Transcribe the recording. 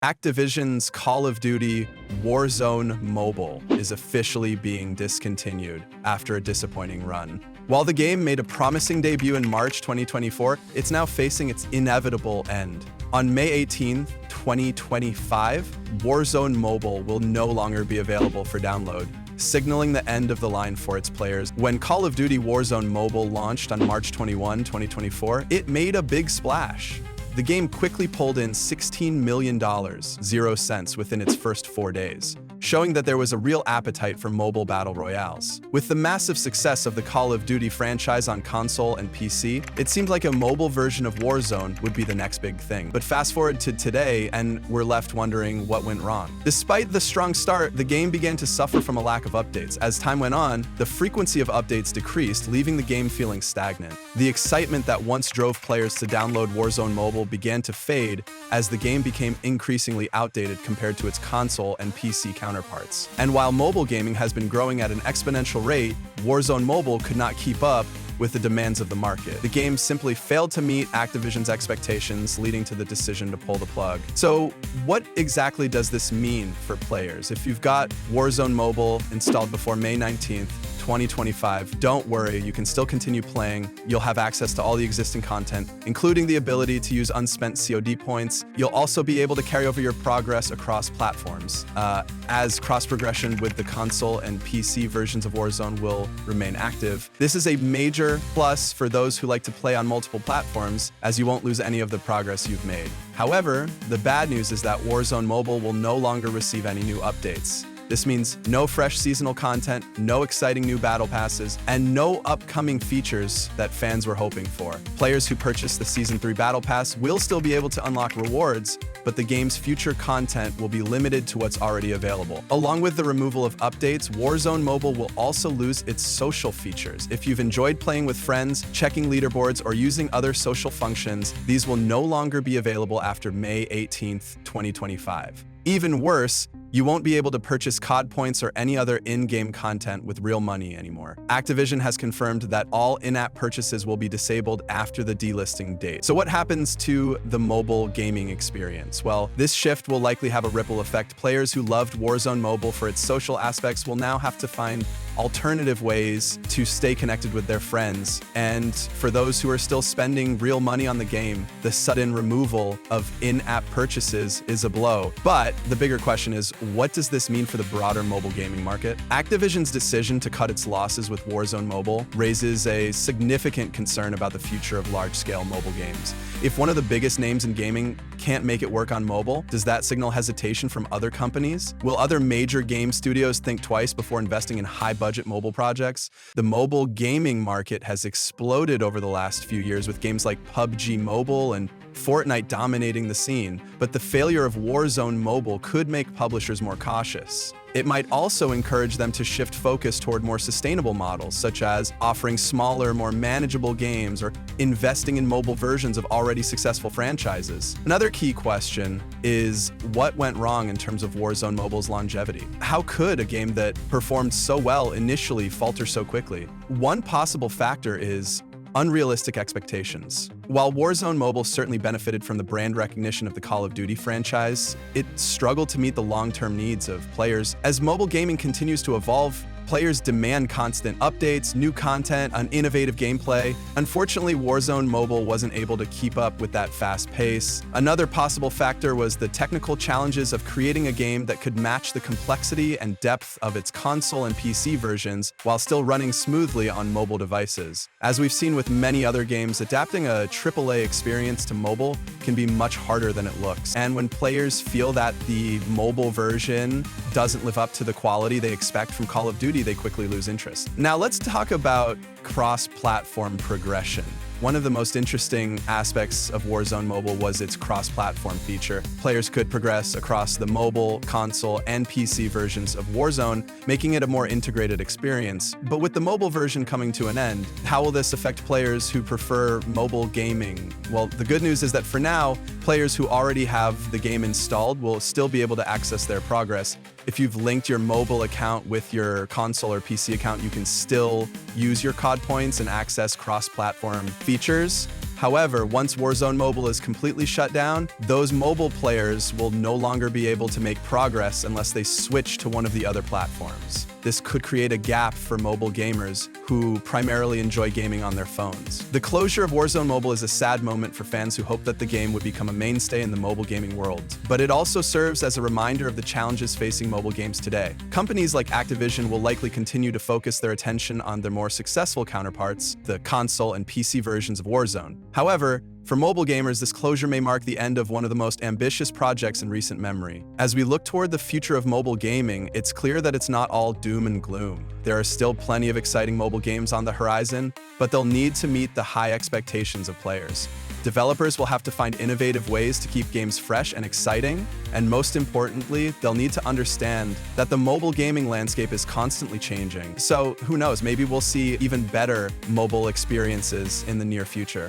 Activision's Call of Duty Warzone Mobile is officially being discontinued after a disappointing run. While the game made a promising debut in March 2024, it's now facing its inevitable end. On May 18, 2025, Warzone Mobile will no longer be available for download, signaling the end of the line for its players. When Call of Duty Warzone Mobile launched on March 21, 2024, it made a big splash. The game quickly pulled in $16 million, 0 cents, within its first 4 days, showing that there was a real appetite for mobile battle royales. With the massive success of the Call of Duty franchise on console and PC, it seemed like a mobile version of Warzone would be the next big thing. But fast forward to today, and we're left wondering what went wrong. Despite the strong start, the game began to suffer from a lack of updates. As time went on, the frequency of updates decreased, leaving the game feeling stagnant. The excitement that once drove players to download Warzone Mobile began to fade as the game became increasingly outdated compared to its console and PC counterparts. And while mobile gaming has been growing at an exponential rate, Warzone Mobile could not keep up with the demands of the market. The game simply failed to meet Activision's expectations, leading to the decision to pull the plug. So what exactly does this mean for players? If you've got Warzone Mobile installed before May 19th, 2025, don't worry, you can still continue playing. You'll have access to all the existing content, including the ability to use unspent COD points. You'll also be able to carry over your progress across platforms, as cross-progression with the console and PC versions of Warzone will remain active. This is a major plus for those who like to play on multiple platforms, as you won't lose any of the progress you've made. However, the bad news is that Warzone Mobile will no longer receive any new updates. This means no fresh seasonal content, no exciting new battle passes, and no upcoming features that fans were hoping for. Players who purchase the Season 3 Battle Pass will still be able to unlock rewards, but the game's future content will be limited to what's already available. Along with the removal of updates, Warzone Mobile will also lose its social features. If you've enjoyed playing with friends, checking leaderboards, or using other social functions, these will no longer be available after May 18th, 2025. Even worse, you won't be able to purchase COD points or any other in-game content with real money anymore. Activision has confirmed that all in-app purchases will be disabled after the delisting date. So what happens to the mobile gaming experience? Well, this shift will likely have a ripple effect. Players who loved Warzone Mobile for its social aspects will now have to find alternative ways to stay connected with their friends. And for those who are still spending real money on the game, the sudden removal of in-app purchases is a blow. But the bigger question is, what does this mean for the broader mobile gaming market? Activision's decision to cut its losses with Warzone Mobile raises a significant concern about the future of large-scale mobile games. If one of the biggest names in gaming can't make it work on mobile, does that signal hesitation from other companies? Will other major game studios think twice before investing in high-budget mobile projects? The mobile gaming market has exploded over the last few years, with games like PUBG Mobile and Fortnite dominating the scene, but the failure of Warzone Mobile could make publishers more cautious. It might also encourage them to shift focus toward more sustainable models, such as offering smaller, more manageable games or investing in mobile versions of already successful franchises. Another key question is, what went wrong in terms of Warzone Mobile's longevity? How could a game that performed so well initially falter so quickly? One possible factor is unrealistic expectations. While Warzone Mobile certainly benefited from the brand recognition of the Call of Duty franchise, it struggled to meet the long-term needs of players. As mobile gaming continues to evolve, players demand constant updates, new content, and innovative gameplay. Unfortunately, Warzone Mobile wasn't able to keep up with that fast pace. Another possible factor was the technical challenges of creating a game that could match the complexity and depth of its console and PC versions while still running smoothly on mobile devices. As we've seen with many other games, adapting a AAA experience to mobile can be much harder than it looks. And when players feel that the mobile version doesn't live up to the quality they expect from Call of Duty, they quickly lose interest. Now let's talk about cross-platform progression. One of the most interesting aspects of Warzone Mobile was its cross-platform feature. Players could progress across the mobile, console, and PC versions of Warzone, making it a more integrated experience. But with the mobile version coming to an end, how will this affect players who prefer mobile gaming? Well, the good news is that for now, players who already have the game installed will still be able to access their progress. If you've linked your mobile account with your console or PC account, you can still use your COD points and access cross-platform features. However, once Warzone Mobile is completely shut down, those mobile players will no longer be able to make progress unless they switch to one of the other platforms. This could create a gap for mobile gamers who primarily enjoy gaming on their phones. The closure of Warzone Mobile is a sad moment for fans who hope that the game would become a mainstay in the mobile gaming world. But it also serves as a reminder of the challenges facing mobile games today. Companies like Activision will likely continue to focus their attention on their more successful counterparts, the console and PC versions of Warzone. However, for mobile gamers, this closure may mark the end of one of the most ambitious projects in recent memory. As we look toward the future of mobile gaming, it's clear that it's not all doom and gloom. There are still plenty of exciting mobile games on the horizon, but they'll need to meet the high expectations of players. Developers will have to find innovative ways to keep games fresh and exciting, and most importantly, they'll need to understand that the mobile gaming landscape is constantly changing. So who knows, maybe we'll see even better mobile experiences in the near future.